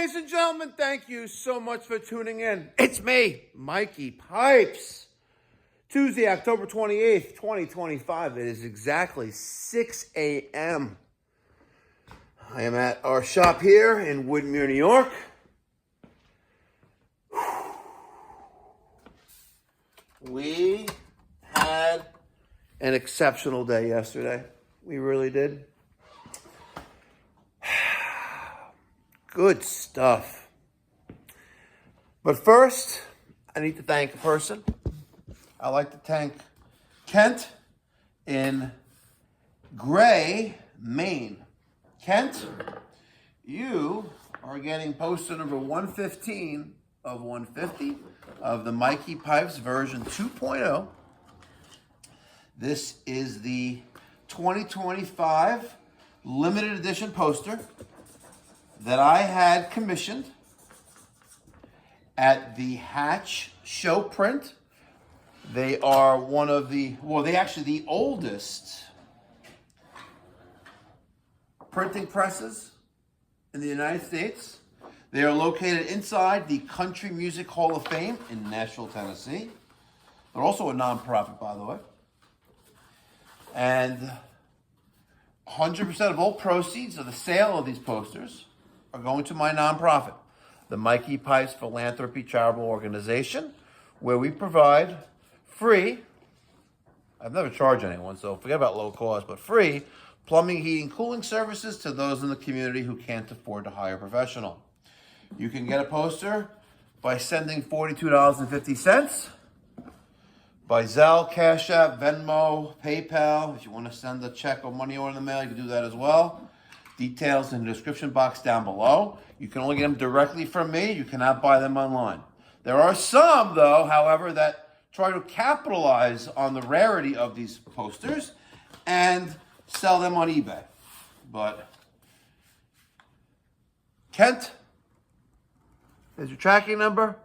ladies and gentlemen, thank you so much for tuning in. It's me, Mikey Pipes. Tuesday, October 28th, 2025. It is exactly 6 a.m. I am at our shop here in Woodmere, New York. We had an exceptional day yesterday. We really did. Good stuff. But first, I need to thank a person. I'd like to thank Kent in Gray, Maine. Kent, you are getting poster number 115 of 150 of the Mikey Pipes version 2.0. This is the 2025 limited edition poster that I had commissioned at the Hatch Show Print. They are one of the, the oldest printing presses in the United States. They are located inside the Country Music Hall of Fame in Nashville, Tennessee. They're also a nonprofit, by the way. And 100% of all proceeds of the sale of these posters are going to my nonprofit, the Mikey Pipes Philanthropy Charitable Organization, where we provide free, I've never charged anyone, so forget about low cost, but free plumbing, heating, cooling services to those in the community who can't afford to hire a professional. You can get a poster by sending $42.50 by Zelle, Cash App, Venmo, PayPal. If you want to send a check or money order in the mail, you can do that as well. Details in the description box down below. You can only get them directly from me. You cannot buy them online. There are some, though, however, that try to capitalize on the rarity of these posters and sell them on eBay. But Kent, there's your tracking number.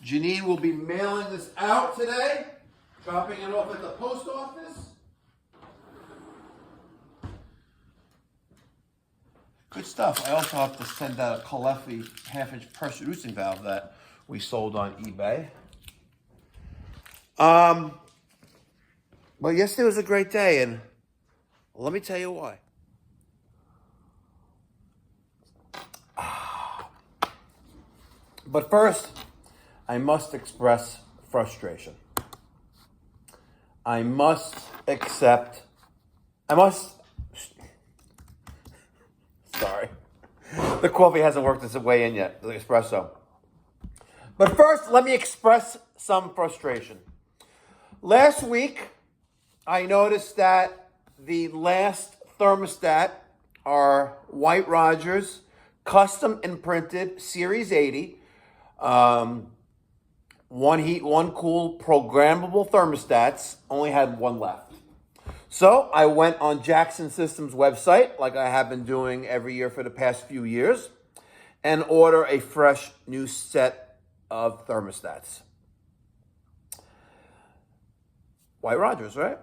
Janine will be mailing this out today, dropping it off at the post office. Good stuff. I also have to send out a Calefi half-inch pressure reducing valve that we sold on eBay. Well, yesterday was a great day, and let me tell you why. But first, I must express frustration. Sorry. The coffee hasn't worked its way in yet, the espresso. But first, let me express some frustration. Last week, I noticed that the last thermostat, our White Rogers custom imprinted Series 80, one heat, one cool, programmable thermostats, only had one left. So I went on Jackson Systems website, like I have been doing every year for the past few years, and order a fresh new set of thermostats. White Rogers, right?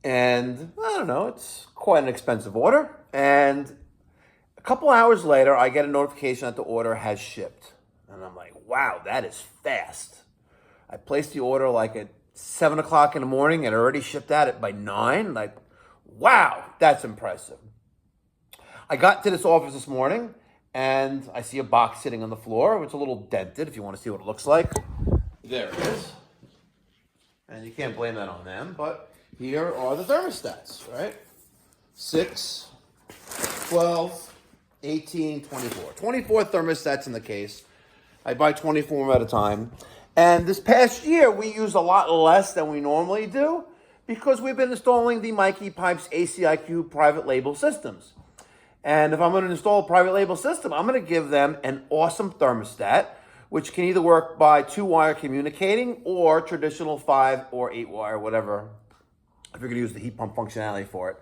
And I don't know, it's quite an expensive order. And a couple hours later, I get a notification that the order has shipped. And I'm like, wow, that is fast. I placed the order like at 7 o'clock in the morning and already shipped out by 9. Like, wow, that's impressive. I got to this office this morning and I see a box sitting on the floor. It's a little dented if you want to see what it looks like. There it is. And you can't blame that on them, but here are the thermostats, right? 6, 12, 18, 24. 24 thermostats in the case. I buy 24 at a time. And this past year, we used a lot less than we normally do because we've been installing the Mikey Pipes ACIQ private label systems. And if I'm going to install a private label system, I'm going to give them an awesome thermostat, which can either work by 2-wire communicating or traditional 5 or 8-wire, whatever, if you're going to use the heat pump functionality for it.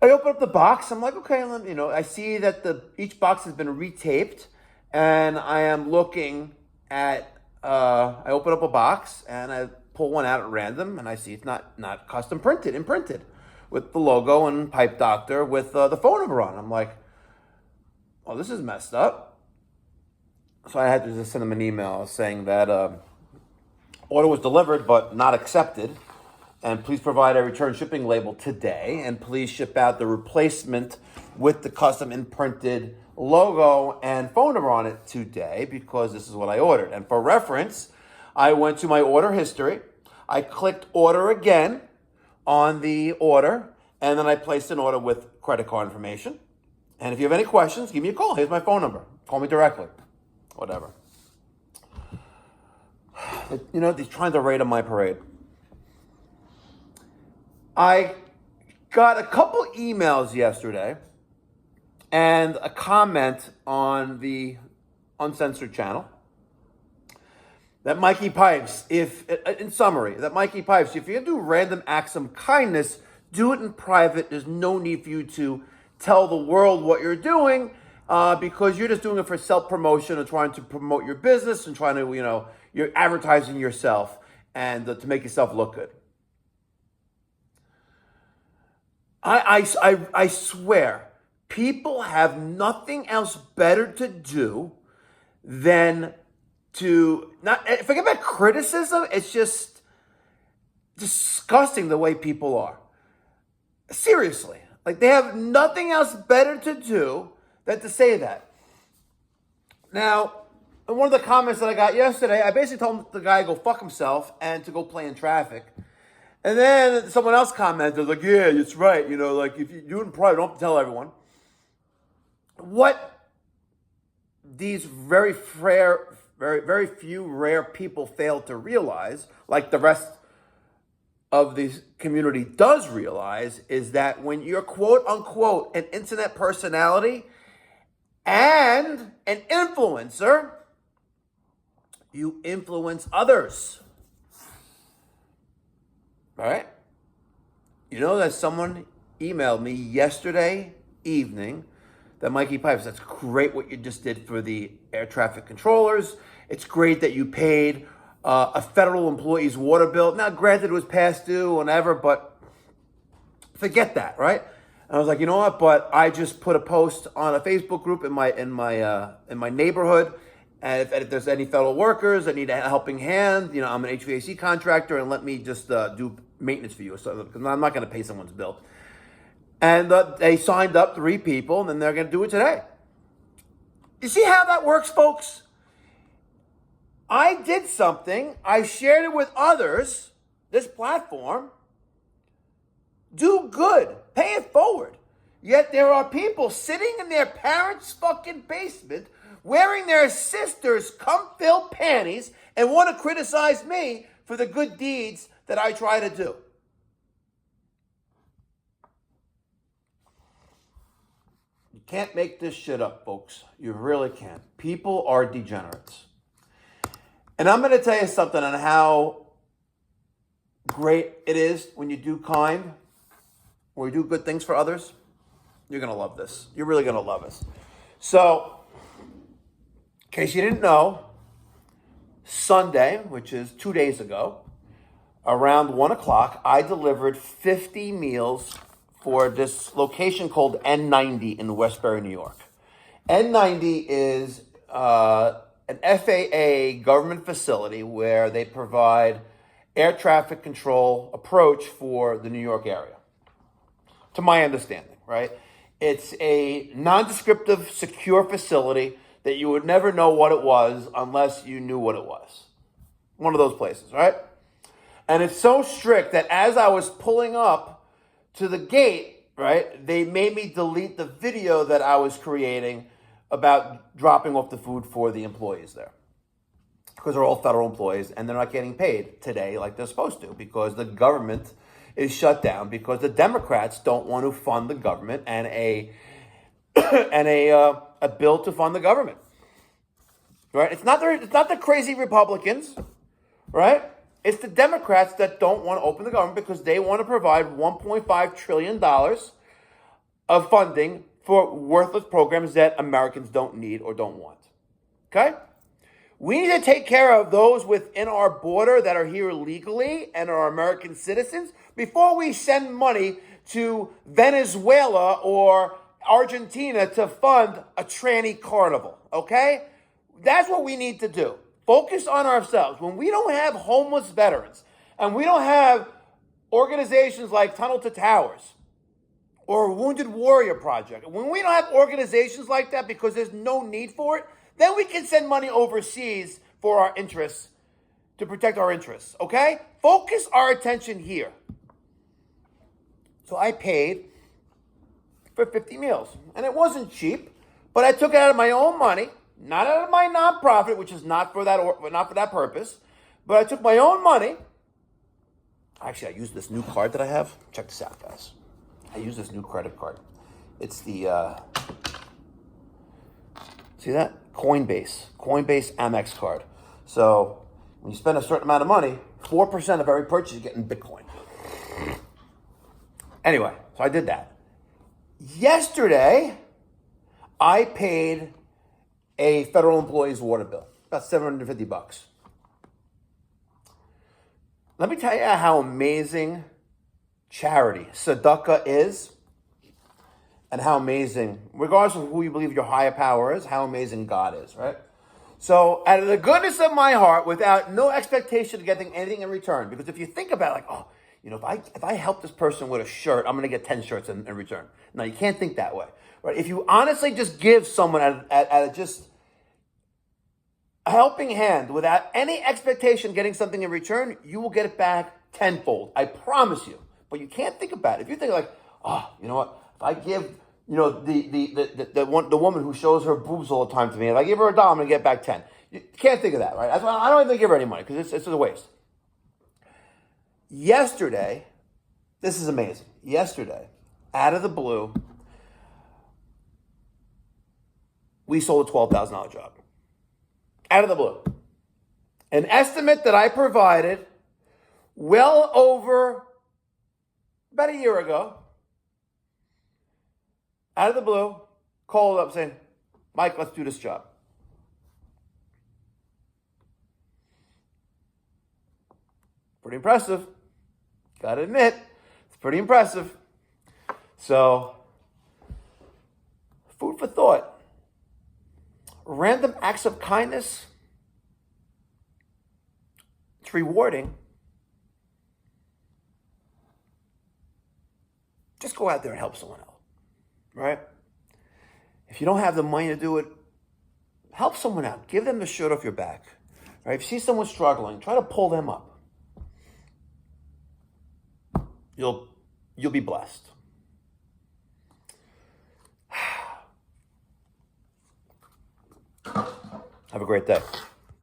I open up the box. I'm like, okay, I see that each box has been retaped, and I am looking at, I open up a box, and I pull one out at random, and I see it's not custom printed, imprinted, with the logo and Pipe Doctor with the phone number on. I'm like, well, this is messed up. So I had to just send them an email saying that order was delivered but not accepted. And please provide a return shipping label today. And please ship out the replacement with the custom imprinted logo and phone number on it today, because this is what I ordered. And for reference, I went to my order history. I clicked order again on the order, and then I placed an order with credit card information. And if you have any questions, give me a call. Here's my phone number. Call me directly. Whatever. You know, they're trying to raid on my parade. I got a couple emails yesterday and a comment on the Uncensored channel that Mikey Pipes, in summary, that Mikey Pipes, if you're going to do random acts of kindness, do it in private. There's no need for you to tell the world what you're doing, because you're just doing it for self-promotion or trying to promote your business and trying to, you're advertising yourself and to make yourself look good. I swear, people have nothing else better to do than to forget about criticism. It's just disgusting the way people are. Seriously. Like, they have nothing else better to do than to say that. Now, in one of the comments that I got yesterday, I basically told the guy to go fuck himself and to go play in traffic. And then someone else commented, like, yeah, it's right. If you do it in private, don't tell everyone. What these very few rare people fail to realize, like the rest of the community does realize, is that when you're quote unquote an internet personality and an influencer, you influence others. All right? You know that someone emailed me yesterday evening that Mikey Pipes, that's great what you just did for the air traffic controllers. It's great that you paid a federal employee's water bill. Now, granted, it was past due, whatever, but forget that, right? And I was like, you know what? But I just put a post on a Facebook group in my neighborhood. And if there's any fellow workers that need a helping hand, I'm an HVAC contractor, and let me just do maintenance for you. So, because I'm not going to pay someone's bill. And they signed up 3 people, and then they're going to do it today. You see how that works, folks? I did something. I shared it with others, this platform. Do good. Pay it forward. Yet there are people sitting in their parents' fucking basement wearing their sister's cum-filled panties and want to criticize me for the good deeds that I try to do. You can't make this shit up, folks. You really can't. People are degenerates. And I'm going to tell you something on how great it is when you do kind, or you do good things for others. You're going to love this. You're really going to love this. So, in case you didn't know, Sunday, which is 2 days ago, around 1 o'clock, I delivered 50 meals for this location called N90 in Westbury, New York. N90 is an FAA government facility where they provide air traffic control approach for the New York area. To my understanding, right? It's a non-descriptive, secure facility that you would never know what it was unless you knew what it was. One of those places, right? And it's so strict that as I was pulling up to the gate, right, they made me delete the video that I was creating about dropping off the food for the employees there. Because they're all federal employees and they're not getting paid today like they're supposed to, because the government is shut down, because the Democrats don't want to fund the government and a bill to fund the government. Right? It's not the crazy Republicans, right? It's the Democrats that don't want to open the government because they want to provide $1.5 trillion of funding for worthless programs that Americans don't need or don't want. Okay? We need to take care of those within our border that are here legally and are American citizens before we send money to Venezuela or Argentina to fund a tranny carnival, okay? That's what we need to do. Focus on ourselves. When we don't have homeless veterans and we don't have organizations like Tunnel to Towers or Wounded Warrior Project, when we don't have organizations like that because there's no need for it, then we can send money overseas for our interests, to protect our interests, okay? Focus our attention here. So I paid for 50 meals, and it wasn't cheap, but I took it out of my own money, not out of my nonprofit, which is not for that purpose, but I took my own money. Actually, I used this new card that I have. Check this out, guys. I use this new credit card. It's the, see that? Coinbase Amex card. So when you spend a certain amount of money, 4% of every purchase you get in Bitcoin. Anyway, so I did that. Yesterday, I paid a federal employee's water bill, about $750. Let me tell you how amazing charity, tzedakah, is, and how amazing, regardless of who you believe your higher power is, how amazing God is, right? So, out of the goodness of my heart, without no expectation of getting anything in return, because if you think about it, like, oh, you know, if I help this person with a shirt, I'm going to get 10 shirts in return. No, you can't think that way, right? If you honestly just give someone at just a helping hand without any expectation of getting something in return, you will get it back tenfold. I promise you. But you can't think about it. If you think like, oh, you know what? If I give, you know, the woman who shows her boobs all the time to me, if I give her $1, I'm going to get back 10. You can't think of that, right? That's why I don't even give her any money because it's a waste. Yesterday, this is amazing. Yesterday, out of the blue, we sold a $12,000 job. Out of the blue. An estimate that I provided well over about a year ago, out of the blue, called up saying, Mike, let's do this job. Pretty impressive. Gotta admit, it's pretty impressive. So, food for thought. Random acts of kindness, it's rewarding. Just go out there and help someone else, right? If you don't have the money to do it, help someone out. Give them the shirt off your back, right? If you see someone struggling, try to pull them up. You'll be blessed. Have a great day.